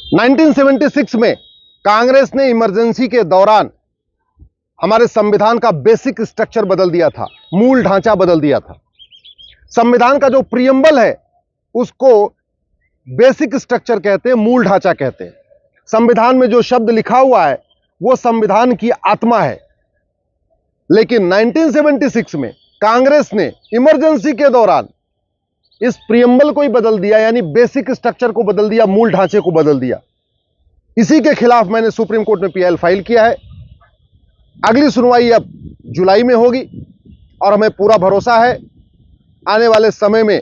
1976 में कांग्रेस ने इमरजेंसी के दौरान हमारे संविधान का बेसिक स्ट्रक्चर बदल दिया था, मूल ढांचा बदल दिया था। संविधान का जो प्रियम्बल है उसको बेसिक स्ट्रक्चर कहते हैं, मूल ढांचा कहते हैं। संविधान में जो शब्द लिखा हुआ है वो संविधान की आत्मा है। लेकिन 1976 में कांग्रेस ने इमरजेंसी के दौरान इस प्रियम्बल को ही बदल दिया, यानी बेसिक स्ट्रक्चर को बदल दिया, मूल ढांचे को बदल दिया। इसी के खिलाफ मैंने सुप्रीम कोर्ट में पीआईएल फाइल किया है। अगली सुनवाई अब जुलाई में होगी और हमें पूरा भरोसा है आने वाले समय में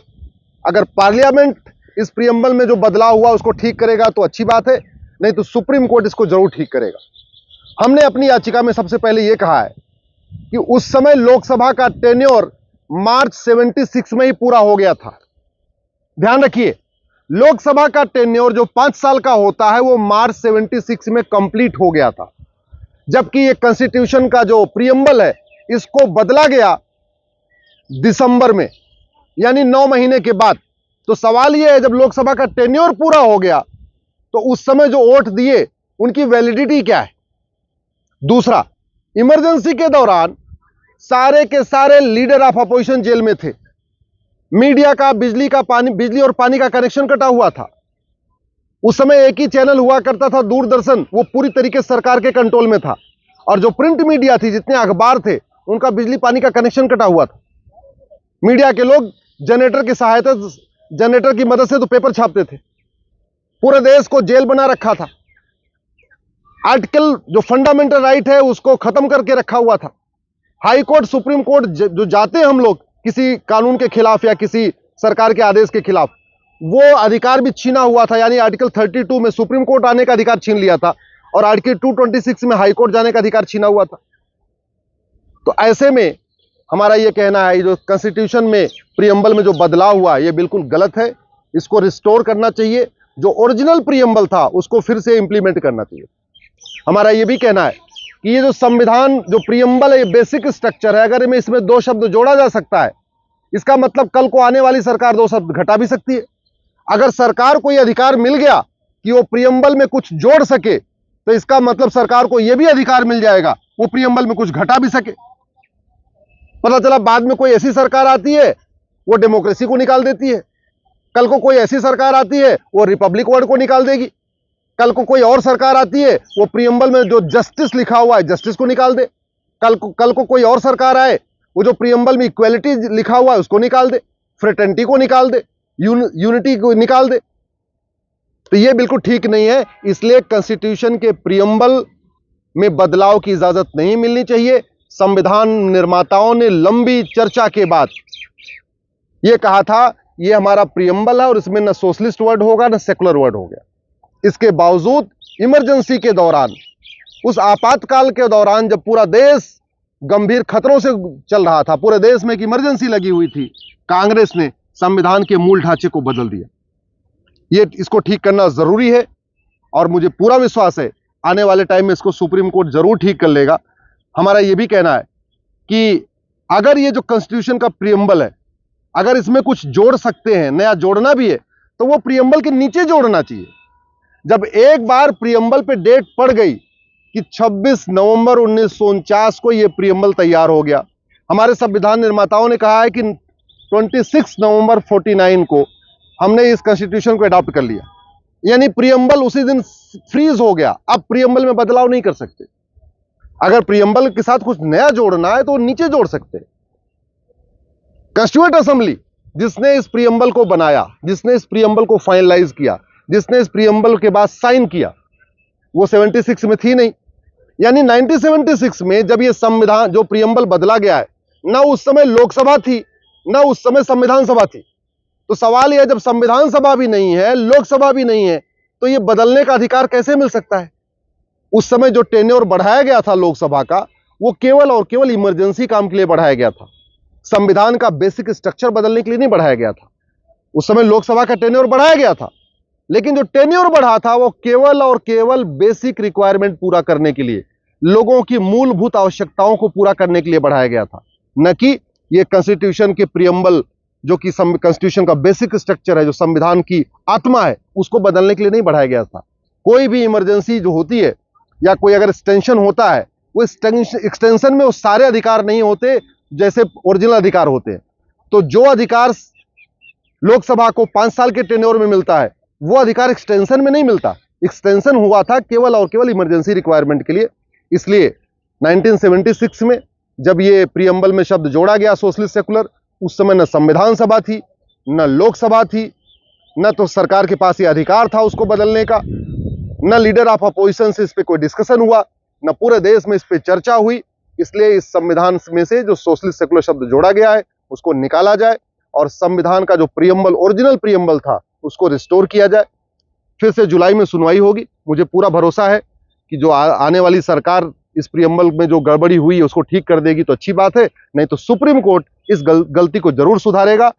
अगर पार्लियामेंट इस प्रियम्बल में जो बदलाव हुआ उसको ठीक करेगा तो अच्छी बात है, नहीं तो सुप्रीम कोर्ट इसको जरूर ठीक करेगा। हमने अपनी याचिका में सबसे पहले यह कहा है कि उस समय लोकसभा का टेन्योर मार्च 76 में ही पूरा हो गया था। ध्यान रखिए, लोकसभा का टेन्योर जो 5 साल का होता है वो मार्च 76 में कंप्लीट हो गया था, जबकि ये कॉन्स्टिट्यूशन का जो प्रियम्बल है इसको बदला गया दिसंबर में, यानी 9 महीने के बाद। तो सवाल यह है, जब लोकसभा का टेन्योर पूरा हो गया तो उस समय जो वोट दिए उनकी वैलिडिटी क्या है? दूसरा, इमरजेंसी के दौरान सारे के सारे लीडर ऑफ अपोजिशन जेल में थे। मीडिया का बिजली और पानी का कनेक्शन कटा हुआ था। उस समय एक ही चैनल हुआ करता था, दूरदर्शन, वो पूरी तरीके से सरकार के कंट्रोल में था। और जो प्रिंट मीडिया थी, जितने अखबार थे, उनका बिजली पानी का कनेक्शन कटा हुआ था। मीडिया के लोग जनरेटर की मदद से तो पेपर छापते थे। पूरे देश को जेल बना रखा था। आर्टिकल जो फंडामेंटल राइट है उसको खत्म करके रखा हुआ था। हाई कोर्ट, सुप्रीम कोर्ट जो जाते हैं हम लोग किसी कानून के खिलाफ या किसी सरकार के आदेश के खिलाफ, वो अधिकार भी छीना हुआ था। यानी आर्टिकल 32 में सुप्रीम कोर्ट आने का अधिकार छीन लिया था और आर्टिकल 226 में हाई कोर्ट जाने का अधिकार छीना हुआ था। तो ऐसे में हमारा ये कहना है, जो कॉन्स्टिट्यूशन में प्रियम्बल में जो बदलाव हुआ ये बिल्कुल गलत है। इसको रिस्टोर करना चाहिए। जो ओरिजिनल प्रियम्बल था उसको फिर से इंप्लीमेंट करना चाहिए। हमारा ये भी कहना है कि ये जो संविधान, जो प्रियम्बल है, ये बेसिक स्ट्रक्चर है। अगर इसमें 2 शब्द जोड़ा जा सकता है, इसका मतलब कल को आने वाली सरकार 2 शब्द घटा भी सकती है। अगर सरकार को यह अधिकार मिल गया कि वो प्रियम्बल में कुछ जोड़ सके, तो इसका मतलब सरकार को यह भी अधिकार मिल जाएगा वो प्रियम्बल में कुछ घटा भी सके। पता चला बाद में कोई ऐसी सरकार आती है वो डेमोक्रेसी को निकाल देती है। कल को कोई ऐसी सरकार आती है वो रिपब्लिक वर्ड को निकाल देगी। कल को कोई और सरकार आती है वो प्रियम्बल में जो जस्टिस लिखा हुआ है जस्टिस को निकाल दे। कल को कोई और सरकार आए वो जो प्रियम्बल में इक्वलिटी लिखा हुआ है उसको निकाल दे, फ्रेटर्निटी को निकाल दे, यूनिटी को निकाल दे। तो ये बिल्कुल ठीक नहीं है। इसलिए कॉन्स्टिट्यूशन के प्रियम्बल में बदलाव की इजाजत नहीं मिलनी चाहिए। संविधान निर्माताओं ने लंबी चर्चा के बाद यह कहा था ये हमारा प्रियम्बल है और इसमें न सोशलिस्ट वर्ड होगा न सेकुलर वर्ड होगा। इसके बावजूद इमरजेंसी के दौरान, उस आपातकाल के दौरान जब पूरा देश गंभीर खतरों से चल रहा था, पूरे देश में एक इमरजेंसी लगी हुई थी, कांग्रेस ने संविधान के मूल ढांचे को बदल दिया। इसको ठीक करना जरूरी है और मुझे पूरा विश्वास है आने वाले टाइम में इसको सुप्रीम कोर्ट जरूर ठीक कर लेगा। हमारा यह भी कहना है कि अगर ये जो कॉन्स्टिट्यूशन का प्रियम्बल है, अगर इसमें कुछ जोड़ सकते हैं, नया जोड़ना भी है, तो वो प्रियम्बल के नीचे जोड़ना चाहिए। जब एक बार प्रियम्बल पे डेट पड़ गई कि 26 नवंबर 1949 को ये प्रियम्बल तैयार हो गया, हमारे संविधान निर्माताओं ने कहा है कि 26 नवंबर 49 को हमने इस कॉन्स्टिट्यूशन को अडॉप्ट कर लिया, यानी प्रियम्बल उसी दिन फ्रीज हो गया। अब प्रियम्बल में बदलाव नहीं कर सकते। अगर प्रियम्बल के साथ कुछ नया जोड़ना है तो नीचे जोड़ सकते हैं। कॉन्स्टिट्यूएंट असेंबली जिसने इस प्रियम्बल को बनाया, जिसने इस प्रियम्बल को फाइनलाइज किया, जिसने इस प्रियम्बल के बाद साइन किया, वो 76 में थी नहीं। यानी 1976 में जब ये संविधान जो प्रियम्बल बदला गया है, ना उस समय लोकसभा थी ना उस समय संविधान सभा थी। तो सवाल यह, जब संविधान सभा भी नहीं है, लोकसभा भी नहीं है, तो ये बदलने का अधिकार कैसे मिल सकता है? उस समय जो टेन्योर बढ़ाया गया था लोकसभा का, वो केवल और केवल इमरजेंसी काम के लिए बढ़ाया गया था। संविधान का बेसिक स्ट्रक्चर बदलने के लिए नहीं बढ़ाया गया था। उस समय लोकसभा का टेन्योर बढ़ाया गया था, लेकिन जो टेन्योर बढ़ा था वो केवल और केवल बेसिक रिक्वायरमेंट पूरा करने के लिए, लोगों की मूलभूत आवश्यकताओं को पूरा करने के लिए बढ़ाया गया था, न कि ये कॉन्स्टिट्यूशन के प्रियम्बल जो कि कॉन्स्टिट्यूशन का बेसिक स्ट्रक्चर है, जो संविधान की आत्मा है, उसको बदलने के लिए नहीं बढ़ाया गया था। कोई भी इमरजेंसी जो होती है या कोई अगर एक्सटेंशन होता है, वो एक्सटेंशन में वो सारे अधिकार नहीं होते जैसे ओरिजिनल अधिकार होते हैं। तो जो अधिकार लोकसभा को 5 साल के टेन्योर में मिलता है, वो अधिकार एक्सटेंशन में नहीं मिलता। एक्सटेंशन हुआ था केवल और केवल इमरजेंसी रिक्वायरमेंट के लिए। इसलिए 1976 में जब ये प्रीएम्बल में शब्द जोड़ा गया सोशलिस्ट सेकुलर, उस समय न संविधान सभा थी, न लोकसभा थी, न तो सरकार के पास ये अधिकार था उसको बदलने का, न लीडर ऑफ अपोजिशन से इस पे कोई डिस्कशन हुआ, न पूरे देश में इस पे चर्चा हुई। इसलिए इस संविधान में से जो सोशलिस्ट सेकुलर शब्द जोड़ा गया है उसको निकाला जाए और संविधान का जो प्रीएम्बल, ओरिजिनल प्रीएम्बल था, उसको रिस्टोर किया जाए। फिर से जुलाई में सुनवाई होगी। मुझे पूरा भरोसा है कि जो आने वाली सरकार इस प्रीएम्बल में जो गड़बड़ी हुई है उसको ठीक कर देगी तो अच्छी बात है, नहीं तो सुप्रीम कोर्ट इस गलती को जरूर सुधारेगा।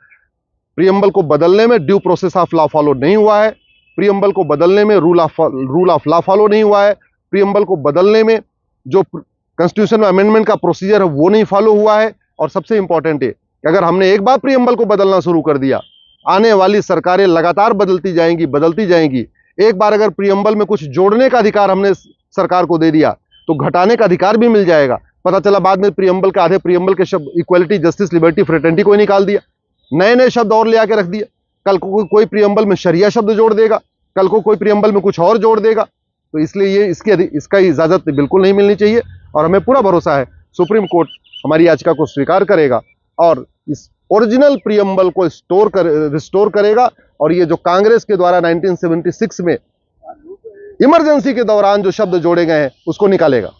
प्रीएम्बल को बदलने में due process of law follow नहीं हुआ है, प्रीएम्बल को बदलने में रूल ऑफ लॉ फॉलो नहीं हुआ है, प्रीएम्बल को बदलने में जो कॉन्स्टिट्यूशन में अमेंडमेंट का प्रोसीजर है वो नहीं फॉलो हुआ है। और सबसे इंपॉर्टेंट है कि अगर हमने एक बार प्रीएम्बल को बदलना शुरू कर दिया, आने वाली सरकारें लगातार बदलती जाएंगी। एक बार अगर प्रीएम्बल में कुछ जोड़ने का अधिकार हमने सरकार को दे दिया तो घटाने का अधिकार भी मिल जाएगा। पता चला बाद में प्रीएम्बल के आधे प्रीएम्बल के शब्द इक्वलिटी, जस्टिस, लिबर्टी, फ्रेटर्निटी को ही निकाल दिया, नए शब्द और ले आके रख दिया। कल को कोई प्रीएम्बल में शरिया शब्द जोड़ देगा, कल को कोई प्रीएम्बल में कुछ और जोड़ देगा। तो इसलिए ये इसका इजाजत बिल्कुल नहीं मिलनी चाहिए। और हमें पूरा भरोसा है सुप्रीम कोर्ट हमारी याचिका को स्वीकार करेगा और इस ओरिजिनल प्रीएम्बल को रिस्टोर करेगा। और ये जो कांग्रेस के द्वारा 1976 में इमरजेंसी के दौरान जो शब्द जोड़े गए हैं उसको निकालेगा।